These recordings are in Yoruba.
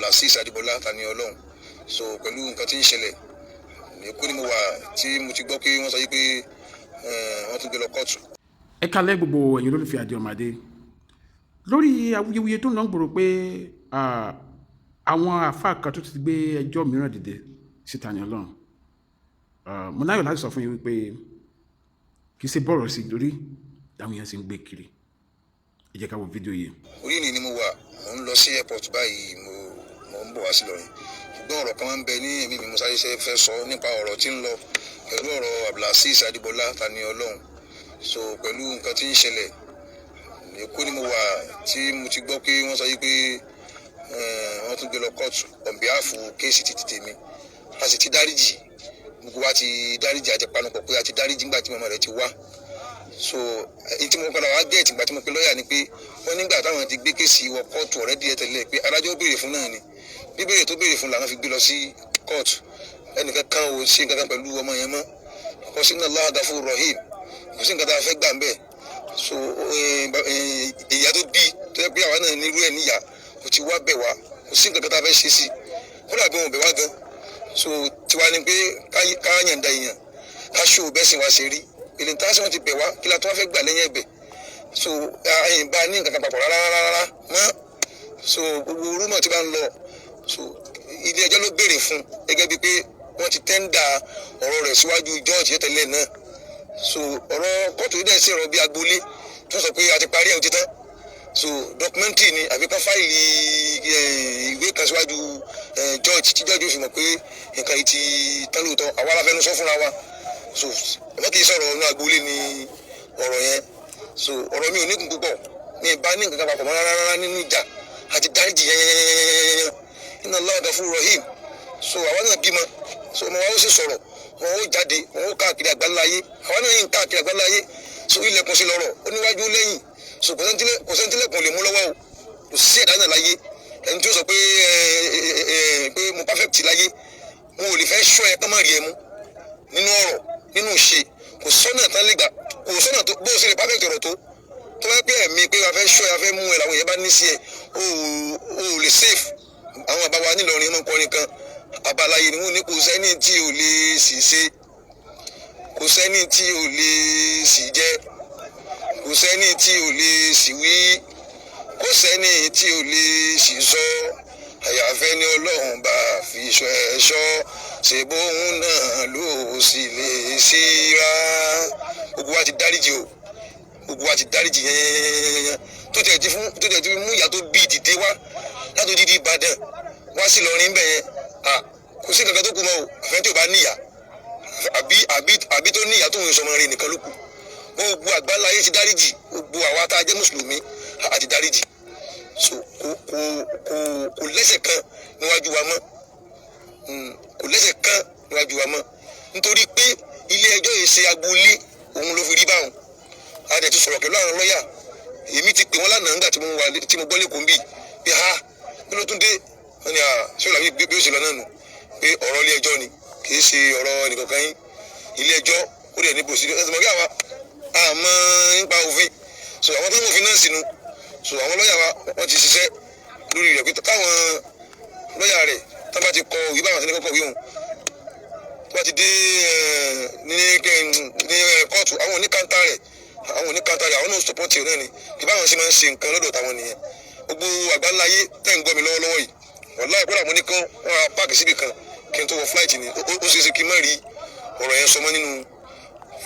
Abdulaziz Adébọ́lá Tani Olohun so pẹ̀lú nǹkan tí ń ṣẹlẹ̀ Èkó ni mo wà tí mo ti gbọ́ pé wọ́n sọ yí pé wọ́n tún gbé lọ kóòtù. Ẹ kálẹ́ gbogbo ẹ̀yin olólùfẹ́ Adéọmọdé lórí awuyewuye tó ń lọ gbòòrò pé àwọn àfáà kan tó ti gbé ẹjọ́ mìíràn dìde sí Tani Olohun mo náyọ̀ láti sọ fún yín wípé kì í ṣe bọ́ọ̀rọ̀ sí lórí àwọn èèyàn sì ń gbé kiri. Ẹ jẹ́ ká wo fídíò yìí. Orí ìní ni mo wà mo ń lọ sí airport báyìí mo ń bọ̀ wá sí Ìlọrin ṣùgbọ́n ọ̀rọ̀ kan máa ń bẹ ní èmi mi mo sáré fẹ́ sọ nípa ọ̀rọ̀ tí ń lọ pẹ̀lú ọ̀rọ̀ Abdulaziz Adébọ́lá Tani Olohun so pẹ̀lú nǹkan tí ń ṣẹlẹ̀ Èkó ni mo wà tí mo ti gbọ́ pé wọ́n sọ yí pé wọ́n tún gbé lọ kóòtù on behalf kéèsì ti tèmi a sì ti dáríjì gbogbo wa ti dáríjì àti panupọ̀ pé a ti dáríjì nígbà tí màmá rẹ̀ ti wá so èyí tí mo padà wá gẹ̀ẹ́tì ìgbà tí mo pe lọ́ọ̀yà ni pé wọ́n nígbà táwọn ti gbé kéèsì wọ kóòtù ọ̀rẹ́ díẹ̀ tẹ́lẹ̀ pé adájọ́ béèrè fún náà ni bíbéèrè tó béèrè fún làwọn fi gbé lọ sí kóòtù ẹnìkan kan ò ṣe nǹkan kan pẹ̀lú ọmọ yẹn mọ́ kò sí Allahu Ghafurur Rahim kò sí nǹkan tá a fẹ́ gbà ń bẹ̀ so ìyá tó bí tó yẹ pé àwa náà nírú ẹ̀ níyà kò ti wá bẹ̀ wá kò sí nǹkan kan tá a fẹ́ ṣe sí kódà bí wọn bẹ̀ wá gan so tiwa ni pé ká yànda èèyàn ká ṣó bẹ́ẹ̀ sì wá ṣe rí èlé tá a sì wọ́n ti bẹ̀ wá kí la tó wá fẹ́ gbà lẹ́yìn ẹ̀bẹ̀ so àyìn bá ní nǹkan kan papọ̀ rárá mọ́ so gbogbo rúmọ̀ tí bá ń lọ so ilé ẹjọ́ ló béèrè fún gẹ́gẹ́ bíi pé wọ́n ti tẹ́ńdà ọ̀rọ̀ rẹ̀ síwájú jọ́ọ̀jì tẹ́lẹ̀ náà so ọ̀rọ̀ kóòtù yìí dẹ̀ sí ọ̀rọ̀ bíi agboolé tó sọ pé a ti parí ẹ̀ ó ti tán so dọkumẹ́ntì ni àbí kan fáìlì ìwé kan síwájú jọ́ọ̀jì tí jọ́ọ̀jì ó fi mọ̀ pé nǹkan yìí ti tán lóòótọ́ àwa la fẹnu sọ fúnra wa so wọ́n kì í sọ̀rọ̀ ọ̀nà agboolé ni ọ̀rọ̀ yẹn so ọ̀rọ̀ mi ò ní kún púpọ̀ mi ì bá ní nǹkan kan papọ̀ mọ́ rárá nínú ìjà àti dáríjì yẹn Inna Allahu Ghafurur Rahim so àwa náà bímọ so ọmọ wa ó sì sọ̀rọ̀ wọn ó jáde wọn ó káàkiri àgbáńláyé àwa náà yìí ń káàkiri àgbáńláyé so ilẹ̀kùn sí lọ́rọ̀ oníwájú lẹ́yìn so kò sẹ́ńtílẹ̀kùn lè mú lọ́wọ́ o kò sí ẹ̀dá náà láyé ẹni tí ó sọ pé mo perfect láyé wọn ò lè fẹ́ ṣọ́ ẹ kán má rí ẹ mú nínú ọ̀rọ̀ nínú ìṣe kò sọ́nà tán lè gbà kò sọ́nà tó bó o ṣe lè perfect ọ̀rọ̀ tó bá pẹ́ ẹ̀mí pé a fẹ́ ṣọ́ ẹ a fẹ́ mú ẹ làwọn èèyàn bá ní sí ẹ o ò lè safe àwọn àbáwá nílọrin ọmọ kọrin kan abalaye ni wọn ní kò sẹ́ni tí ò lè sì ṣe kò sẹ́ni tí ò lè sì jẹ kò sẹ́ni tí ò lè sì wí kò sẹ́ni tí ò lè sì sọ àyàfẹ́ ni Ọlọ́run bá fi ṣọ́ ẹ ṣọ́ ṣe bóun náà ló sì lè síra gbogbo wa ti dáríjì o gbogbo wa ti dáríjì yẹn tó tẹ̀ ti mú ìyá tó bí dìde wá látò dídí Ìbàdàn wá sí Ìlọrin bẹ̀ yẹn kò sí kankan tó kù mọ́ o àfẹ́ tí ò bá níyà àbí tó níyà tó ń sọmọ rẹ̀ nìkan ló kù gbogbo àgbáláyé ti dáríjì gbogbo àwa tá a jẹ́ mùsùlùmí àti dáríjì so kò lẹ́sẹ̀ kan níwájú wa mọ́ kò lẹ́sẹ̀ kan níwájú wa mọ́ nítorí pé ilé ẹjọ́ yìí ṣe agboolé òun ló fi rí báwọn a dẹ̀ ti sọ̀rọ̀ pẹ̀lú àwọn lọ́ọ̀yà èmi ti pè wọ́n lánàá nígbà tí mo gbọ́ lẹ́kọ̀ọ́ bí kí ló tún dé wọ́n ní ṣọlá bí ó ṣe lọ náà nù pé ọ̀rọ̀ ilé ẹjọ́ ni kì í ṣe ọ̀rọ̀ ẹnìkankan yín ilé ẹjọ́ ó dẹ̀ ní bòsí ẹ̀sìn mọ́kí àwa àmọ́ nípa òfin so àwọn tó ń òfin náà sínú so àwọn lọ́ọ̀yà wa wọ́n ti ṣiṣẹ́ lórí rẹ̀ pé káwọn lọ́ọ̀yà rẹ̀ tó bá ti kọ òwe báwọn àti kọ́kọ́ wí hùn tó bá ti dé ní kóòtù àwọn oníkàntà rẹ̀ àwọn náà sọpọ́tì rẹ̀ ni ìbáwọn sì máa ń ṣe nǹkan lọ́dọ̀ táwọn nìyẹn gbogbo àgbáńláyé tẹ̀ ń gbọ́ mi lọ́wọ́lọ́wọ́ yìí wàláhì kódà mo ní kán wọn ra páàkì síbi kan kí n tó wọ flight ni ó ṣeé ṣe kí n má rí ọ̀rọ̀ yẹn sọmọ́ nínú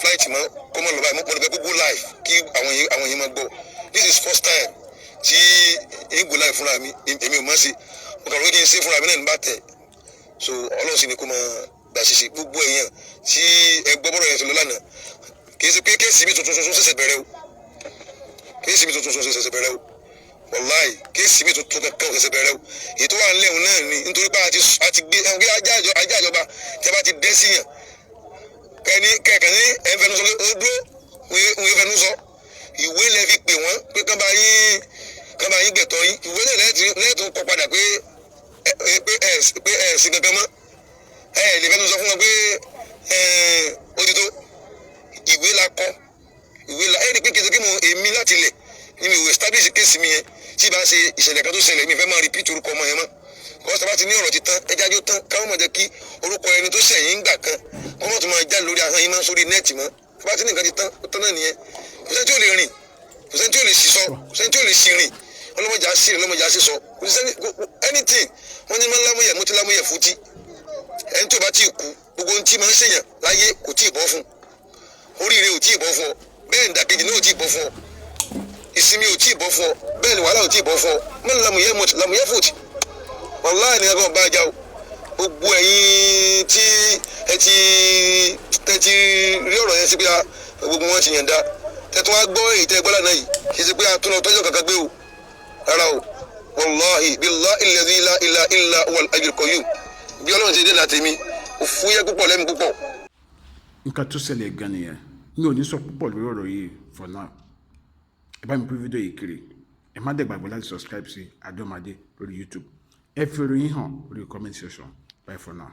flight mọ́ kó mọ́ lọ báyìí mo pọ̀ gbogbo live kí àwọn yẹn máa gbọ́ this is first time tí èyí gbò live fúnra mi èmi ò má ṣe mo kàn ló kí n ṣe fúnra mi náà ní bá tẹ̀ so ọlọ́run sì ni kó máa gbà ṣiṣẹ́ gbogbo èèyàn tí ẹ gbọ́ bọ́rọ̀ yẹn tó lọ lánàá kì í ṣe pé kéèsì mi tuntun ṣẹ̀ṣẹ̀ bẹ̀rẹ̀ o kéèsì mi tuntun ṣẹ̀ṣẹ̀ bẹ̀rẹ̀ o wàláì kéèsì mi tuntun kankan ṣẹ̀ṣẹ̀ bẹ̀rẹ̀ o èyí tó wà ń lẹ́hùn náà ni nítorí pé a ti gbé ajá ìjọba tí a bá ti dẹ́ sí yàn kẹ̀kẹ́ ní ẹ̀fẹ̀nu sọ pé ó dúró òun ẹ̀fẹ̀nu sọ ìwé lẹ fi pè wọ́n pé kán bá yín gbẹ̀tọ̀ yín ìwé náà lẹ́ẹ̀tún kọ padà pé ẹ̀ sí kankan mọ́ ẹ̀ lè fẹ́nu sọ fún wọn pé ó ti tó ìwé la kọ ìwé la ẹni pé kí n sọ kí mo èmi láti lẹ̀ ni mi ò establish kéèsì mi yẹn tí bá ṣe ìṣẹ̀lẹ̀ kan tó ṣẹlẹ̀ mi fẹ́ máa repeat orúkọ ọmọ yẹn mọ́ kọ́ sábà ti ní ọ̀rọ̀ ti tán ẹja jó tán káwọn mọ̀ jẹ́ kí orúkọ ẹni tó ṣẹ̀yìn ń gbà kan wọ́n mọ̀ tó máa já lórí ahọ́n yín máa sórí nẹ́ẹ̀tì mọ́ sábà ti ní nǹkan ti tán ó tán náà nìyẹn kò sẹ́ni tí ò lè rìn kò sẹ́ni tí ò lè sísọ kò sẹ́ni tí ò lè sí rìn ọlọ́mọjà sí rìn ọlọ́mọjà sí sọ kò sẹ́ni anything wọ́n ní máa ń lámúyẹ̀ mú ti lámúyẹ̀ fún ti ẹni tó bá tí ì kú gbogbo ohun tí máa ń ṣèyàn láyé kò tí ì bọ́ fún oríire ò tí ì bọ́ fún ọ bẹ́ẹ̀ ìdàkejì náà ò tí ì bọ́ fún ọ ìsinmi ò tí ì bọ́ fún ọ bẹ́ẹ̀ ni wàhálà ò tí ì bọ́ fún ọ mọ́ni lámúyẹ́ fòtì wàláhì ní agbọ̀n bá a já o gbogbo ẹ̀yin tí ẹ ti rí ọ̀rọ̀ yẹn sí pé gbogbo wọn ti yàn dá tẹ̀tún wá gbọ́ èyí tẹ́ gbọ́lá náà yìí kì í ṣe pé àtúnlọ tọ́jọ́ kankan gbé o rárá o wàláhì billahi alladhi la ilaha illa huwal hayyul qayyum bí ọlọ́run ti dé láti mi ò fúyẹ́ púpọ̀ lẹ́nu púpọ̀. nǹkan tó ṣẹlẹ̀ gan nìyẹn mi ò ní sọ púpọ̀ lórí ọ̀rọ̀ yìí for now ẹ bá mi pín fídíò yìí kiri ẹ má dẹ̀ gbàgbé láti subscribe sí Adeomade lórí YouTube ẹ fi ìròyìn hàn lórí comment section bye for now.